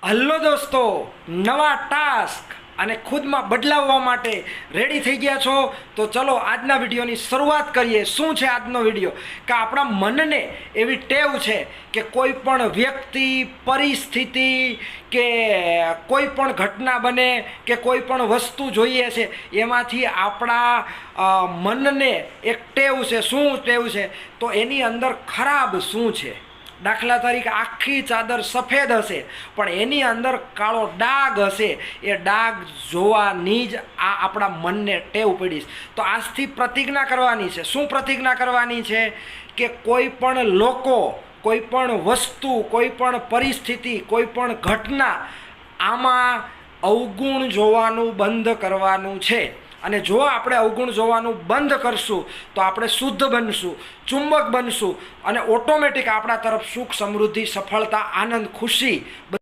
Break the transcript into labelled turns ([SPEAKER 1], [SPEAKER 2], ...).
[SPEAKER 1] Hello દોસ્તો, નવા task અને ખુદમાં બદલાવવા માટે રેડી થઈ ગયા છો? તો ચલો આજના વિડીયોની શરૂઆત કરીએ. શું છે આજનો વિડીયો? કે આપણા મનને એવી ટેવ છે કે કોઈ પણ વ્યક્તિ, પરિસ્થિતિ કે કોઈ પણ ઘટના બને કે કોઈ પણ વસ્તુ જોઈએ છે, એમાંથી આપણા મનને એક ટેવ છે. શું ટેવ છે? તો એની અંદર ખરાબ શું છે. દાખલા તરીકે આખી ચાદર સફેદ હશે પણ એની અંદર કાળો ડાઘ હશે, એ ડાઘ જોવાની જ આપણા મનને ટેવ પડી. તો આજથી પ્રતિજ્ઞા કરવાની છે. શું પ્રતિજ્ઞા કરવાની છે? કે કોઈ પણ લોકો, કોઈ પણ વસ્તુ, કોઈ પણ પરિસ્થિતિ, કોઈ પણ ઘટના, આમાં અવગુણ જોવાનું બંધ કરવાનું છે. અને જો આપણે અવગુણ જોવાનું બંધ કરશું તો આપણે શુદ્ધ બનશું, ચુંબક બનશું અને ઓટોમેટિક આપણા તરફ સુખ, સમૃદ્ધિ, સફળતા, આનંદ, ખુશી